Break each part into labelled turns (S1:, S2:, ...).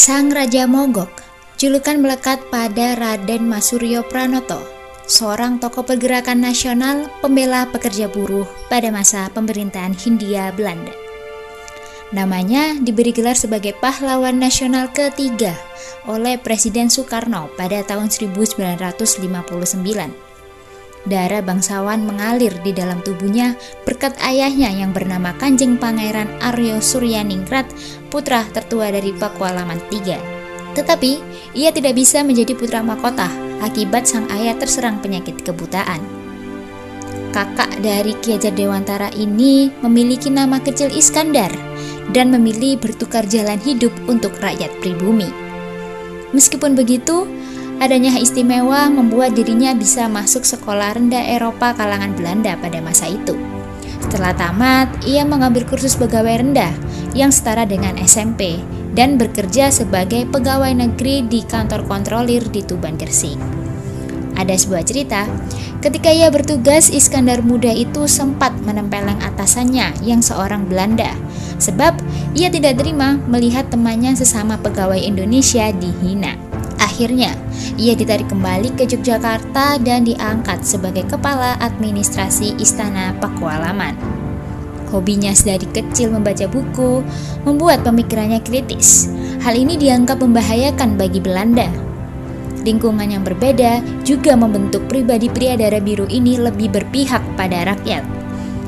S1: Sang Raja Mogok, julukan melekat pada Raden Mas Suryo Pranoto, seorang tokoh pergerakan nasional pembela pekerja buruh pada masa pemerintahan Hindia Belanda. Namanya diberi gelar sebagai pahlawan nasional ketiga oleh Presiden Soekarno pada tahun 1959. Darah bangsawan mengalir di dalam tubuhnya berkat ayahnya yang bernama Kanjeng Pangeran Aryo Suryaningrat, putra tertua dari Pakualaman III. Tetapi, ia tidak bisa menjadi putra mahkota akibat sang ayah terserang penyakit kebutaan. Kakak dari Ki Hajar Dewantara ini memiliki nama kecil Iskandar dan memilih bertukar jalan hidup untuk rakyat pribumi. Meskipun begitu, adanya hak istimewa membuat dirinya bisa masuk sekolah rendah Eropa kalangan Belanda pada masa itu. Setelah tamat, ia mengambil kursus pegawai rendah yang setara dengan SMP dan bekerja sebagai pegawai negeri di kantor kontrolir di Tuban, Gresik. Ada sebuah cerita, ketika ia bertugas, Iskandar muda itu sempat menempeleng atasannya yang seorang Belanda, sebab ia tidak terima melihat temannya sesama pegawai Indonesia dihina. Akhirnya, ia ditarik kembali ke Yogyakarta dan diangkat sebagai kepala administrasi Istana Pakualaman. Hobinya dari kecil membaca buku, membuat pemikirannya kritis. Hal ini dianggap membahayakan bagi Belanda. Lingkungan yang berbeda juga membentuk pribadi pria darah biru ini lebih berpihak pada rakyat.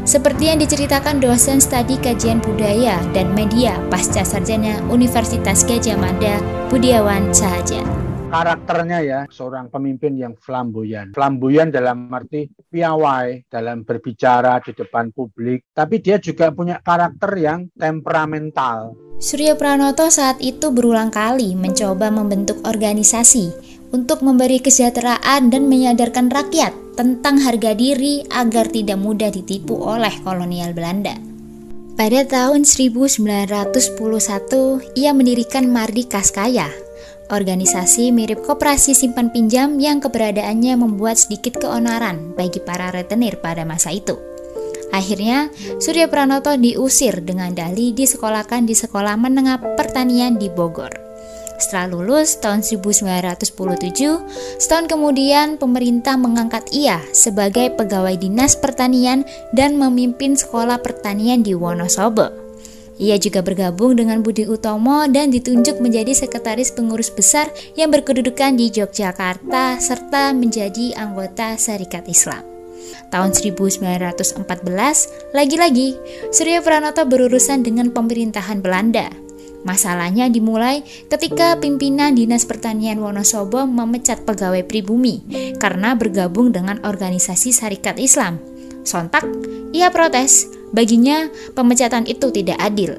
S1: Seperti yang diceritakan dosen studi kajian budaya dan media pasca sarjana Universitas Gadjah Mada, Budiawan Sahaja.
S2: Karakternya ya, seorang pemimpin yang flamboyan. Flamboyan dalam arti piawai dalam berbicara di depan publik, tapi dia juga punya karakter yang temperamental.
S1: Suryo Pranoto saat itu berulang kali mencoba membentuk organisasi untuk memberi kesejahteraan dan menyadarkan rakyat tentang harga diri agar tidak mudah ditipu oleh kolonial Belanda. Pada tahun 1911, ia mendirikan Mardikaskaya, organisasi mirip koperasi simpan pinjam yang keberadaannya membuat sedikit keonaran bagi para rentenir pada masa itu. Akhirnya, Suryo Pranoto diusir dengan dalih disekolahkan di Sekolah Menengah Pertanian di Bogor. Setelah lulus tahun 1917, setahun kemudian pemerintah mengangkat ia sebagai pegawai dinas pertanian dan memimpin sekolah pertanian di Wonosobo. Ia juga bergabung dengan Budi Utomo dan ditunjuk menjadi sekretaris pengurus besar yang berkedudukan di Yogyakarta serta menjadi anggota Syarikat Islam. Tahun 1914, lagi-lagi Suryo Pranoto berurusan dengan pemerintahan Belanda. Masalahnya dimulai ketika pimpinan Dinas Pertanian Wonosobo memecat pegawai pribumi karena bergabung dengan organisasi Syarikat Islam. Sontak, ia protes. Baginya, pemecatan itu tidak adil.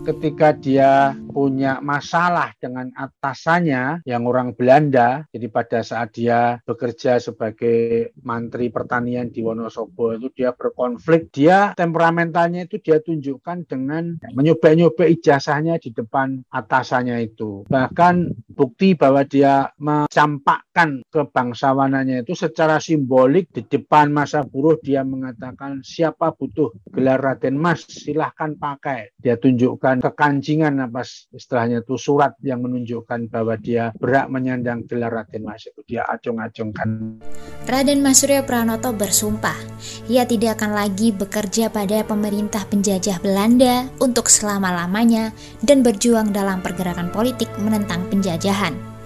S2: Ketika dia punya masalah dengan atasannya yang orang Belanda, jadi pada saat dia bekerja sebagai Mantri Pertanian di Wonosobo itu dia berkonflik, dia temperamentalnya itu dia tunjukkan dengan menyoba-nyoba ijazahnya di depan atasannya itu. Bahkan bukti bahwa dia mencampakkan kebangsawanannya itu secara simbolik di depan massa buruh, dia mengatakan siapa butuh gelar Raden Mas silahkan pakai. Dia tunjukkan kekancingan apa istilahnya itu surat yang menunjukkan bahwa dia berhak menyandang gelar Raden Mas, itu dia acung-acungkan.
S1: Raden Mas Suryo Pranoto bersumpah ia tidak akan lagi bekerja pada pemerintah penjajah Belanda untuk selama-lamanya dan berjuang dalam pergerakan politik menentang penjajahan.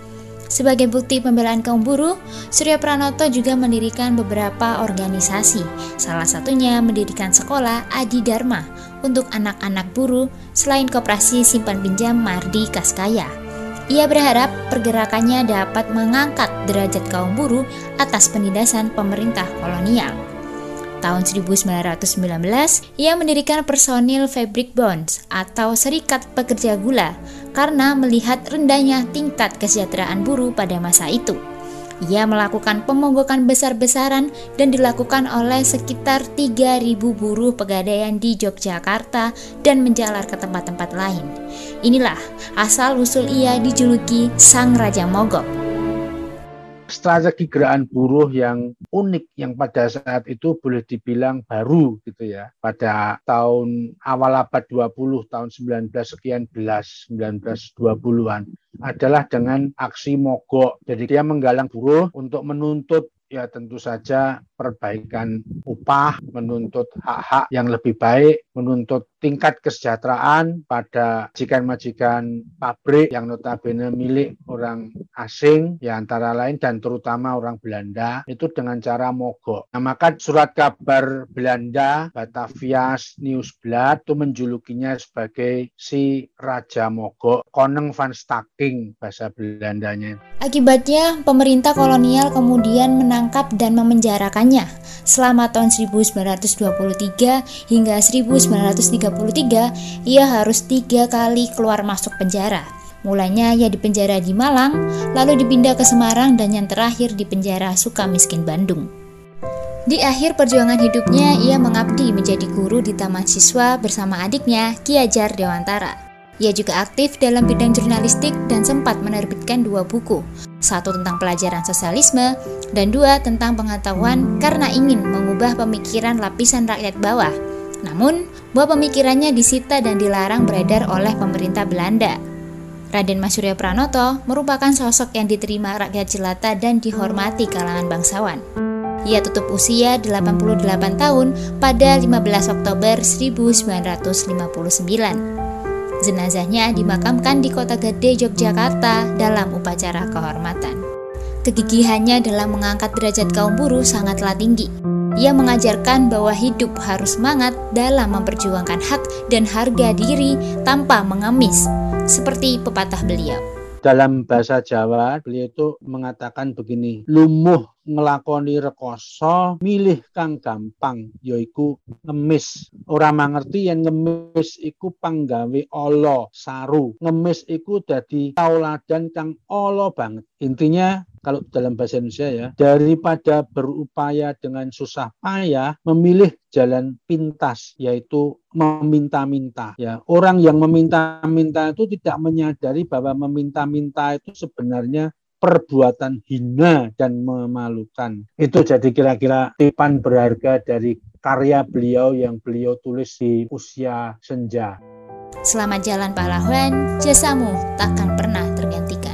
S1: Sebagai bukti pembelaan kaum buruh, Suryo Pranoto juga mendirikan beberapa organisasi, salah satunya mendirikan sekolah Adi Dharma untuk anak-anak buruh selain koperasi simpan pinjam Mardikaskaya. Ia berharap pergerakannya dapat mengangkat derajat kaum buruh atas penindasan pemerintah kolonial. Tahun 1919, ia mendirikan personil Fabric Bonds atau Serikat Pekerja Gula karena melihat rendahnya tingkat kesejahteraan buruh pada masa itu. Ia melakukan pemogokan besar-besaran dan dilakukan oleh sekitar 3.000 buruh pegadaian di Yogyakarta dan menjalar ke tempat-tempat lain. Inilah asal-usul ia dijuluki Sang Raja Mogok.
S2: strategi gerakan buruh yang unik yang pada saat itu boleh dibilang baru gitu ya. Pada tahun awal abad 20, tahun 1920-an adalah dengan aksi mogok. Jadi dia menggalang buruh untuk menuntut ya tentu saja perbaikan upah, menuntut hak-hak yang lebih baik, menuntut tingkat kesejahteraan pada majikan-majikan pabrik yang notabene milik orang asing, ya antara lain dan terutama orang Belanda, itu dengan cara mogok. Nah, maka surat kabar Belanda, Batavia's Nieuwsblad, itu menjulukinya sebagai si Raja Mogok, Koning van Staking bahasa Belandanya.
S1: Akibatnya, pemerintah kolonial kemudian menangkap dan memenjarakannya. Selama tahun 1923 hingga 1933, ia harus 3 kali keluar masuk penjara. Mulanya ia dipenjara di Malang, lalu dipindah ke Semarang, dan yang terakhir di penjara Sukamiskin Bandung. Di akhir perjuangan hidupnya, ia mengabdi menjadi guru di Taman Siswa bersama adiknya, Ki Hajar Dewantara. Ia juga aktif dalam bidang jurnalistik dan sempat menerbitkan 2 buku, 1 tentang pelajaran sosialisme dan 2 tentang pengetahuan karena ingin mengubah pemikiran lapisan rakyat bawah. Namun, buah pemikirannya disita dan dilarang beredar oleh pemerintah Belanda. Raden Mas Suryo Pranoto merupakan sosok yang diterima rakyat jelata dan dihormati kalangan bangsawan. Ia tutup usia 88 tahun pada 15 Oktober 1959. Jenazahnya dimakamkan di Kota Gede, Yogyakarta dalam upacara kehormatan. Kegigihannya dalam mengangkat derajat kaum buruh sangatlah tinggi. Ia mengajarkan bahwa hidup harus semangat dalam memperjuangkan hak dan harga diri tanpa mengemis, seperti pepatah beliau.
S2: Dalam bahasa Jawa, beliau itu mengatakan begini, lumuh ngelakoni rekoso, milih kang gampang, yaiku ngemis. Orang mangerti yang ngemis iku panggawe Allah saru. Ngemis iku dadi tauladan kang Allah banget. Intinya, kalau dalam bahasa Indonesia ya, daripada berupaya dengan susah payah, memilih jalan pintas, yaitu meminta-minta. Ya, orang yang meminta-minta itu tidak menyadari bahwa meminta-minta itu sebenarnya perbuatan hina dan memalukan. Itu jadi kira-kira tipan berharga dari karya beliau yang beliau tulis di usia senja.
S1: Selamat jalan pahlawan, jasamu takkan pernah tergantikan.